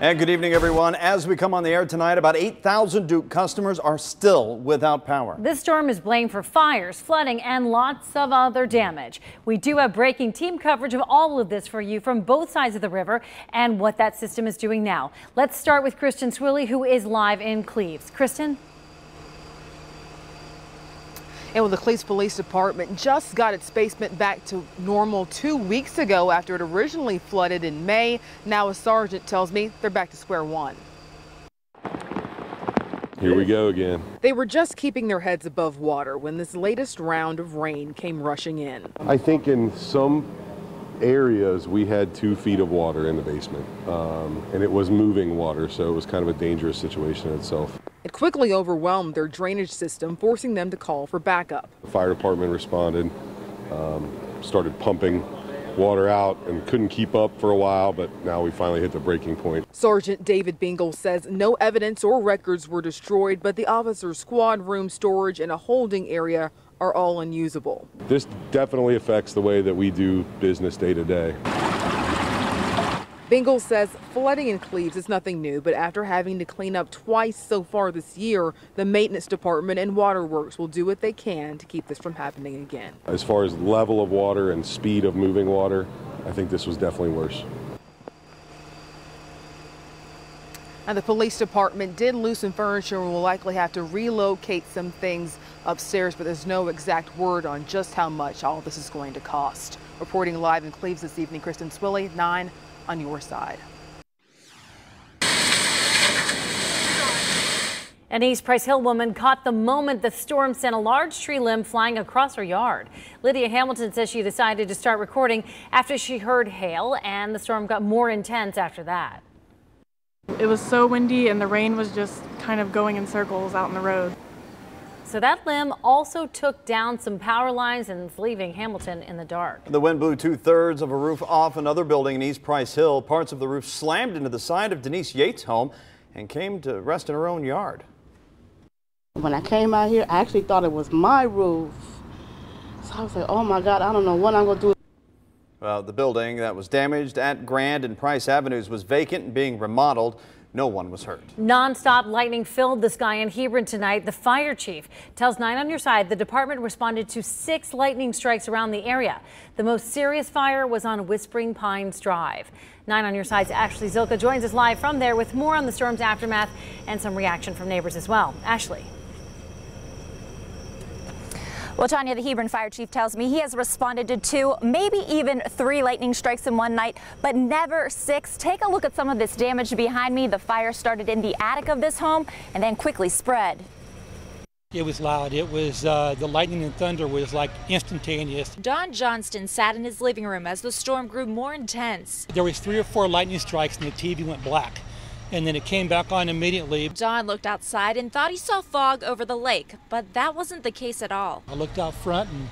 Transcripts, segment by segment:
And good evening, everyone. As we come on the air tonight, about 8,000 Duke customers are still without power. This storm is blamed for fires, flooding, and lots of other damage. We do have breaking team coverage of all of this for you from both sides of the river and what that system is doing now. Let's start with Kristen Swilley, who is live in Cleves. Kristen? And the Cleves Police Department just got its basement back to normal 2 weeks ago after it originally flooded in May. Now a sergeant tells me they're back to square one. Here we go again. They were just keeping their heads above water when this latest round of rain came rushing in. I think in some areas we had 2 feet of water in the basement, and it was moving water, so it was kind of a dangerous situation in itself. It quickly overwhelmed their drainage system, forcing them to call for backup. The fire department responded, started pumping water out and couldn't keep up for a while, but now we finally hit the breaking point. Sergeant David Bingle says no evidence or records were destroyed, but the officer's squad room, storage, and a holding area are all unusable. This definitely affects the way that we do business day to day. Bingle says flooding in Cleves is nothing new, but after having to clean up twice so far this year, the maintenance department and waterworks will do what they can to keep this from happening again. As far as level of water and speed of moving water, I think this was definitely worse. Now, the police department did loosen furniture and will likely have to relocate some things upstairs, but there's no exact word on just how much all this is going to cost. Reporting live in Cleves this evening, Kristen Swilley, 9 on your side. An East Price Hill woman caught the moment the storm sent a large tree limb flying across her yard. Lydia Hamilton says she decided to start recording after she heard hail, and the storm got more intense after that. It was so windy and the rain was just kind of going in circles out in the road. So that limb also took down some power lines and is leaving Hamilton in the dark. The wind blew 2/3 of a roof off another building in East Price Hill. Parts of the roof slammed into the side of Denise Yates' home and came to rest in her own yard. When I came out here, I actually thought it was my roof. So I was like, oh my God, I don't know what I'm going to do. Well, the building that was damaged at Grand and Price Avenues was vacant and being remodeled. No one was hurt. Non-stop lightning filled the sky in Hebron tonight. The fire chief tells 9 on your side the department responded to 6 lightning strikes around the area. The most serious fire was on Whispering Pines Drive. 9 on your side's Ashley Zilka joins us live from there with more on the storm's aftermath and some reaction from neighbors as well. Ashley. Well, Tanya, the Hebron fire chief tells me he has responded to 2, maybe even 3 lightning strikes in one night, but never 6. Take a look at some of this damage behind me. The fire started in the attic of this home and then quickly spread. It was loud. It was the lightning and thunder was like instantaneous. Don Johnston sat in his living room as the storm grew more intense. There was 3 or 4 lightning strikes and the TV went black. And then it came back on immediately. Don looked outside and thought he saw fog over the lake, but that wasn't the case at all. I looked out front and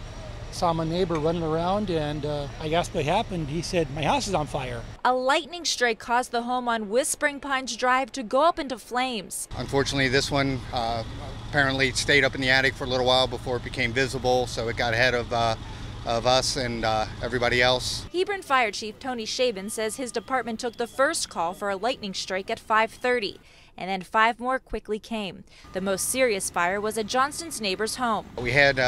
saw my neighbor running around, and I asked what happened. He said, my house is on fire. A lightning strike caused the home on Whispering Pines Drive to go up into flames. Unfortunately, this one apparently stayed up in the attic for a little while before it became visible, so it got ahead of us and everybody else. Hebron Fire Chief Tony Scheben says his department took the first call for a lightning strike at 5:30, and then 5 more quickly came. The most serious fire was at Johnston's neighbor's home. We had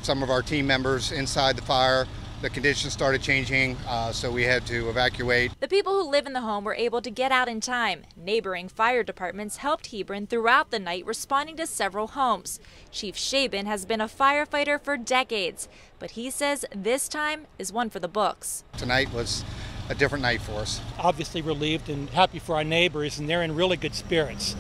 some of our team members inside the fire. The conditions started changing, so we had to evacuate. The people who live in the home were able to get out in time. Neighboring fire departments helped Hebron throughout the night, responding to several homes. Chief Scheben has been a firefighter for decades, but he says this time is one for the books. Tonight was a different night for us. Obviously relieved and happy for our neighbors, and they're in really good spirits.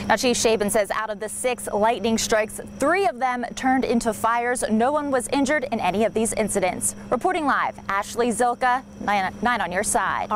Now, Chief Scheben says out of the 6 lightning strikes, 3 of them turned into fires. No one was injured in any of these incidents. Reporting live, Ashley Zilka, 9 on your side.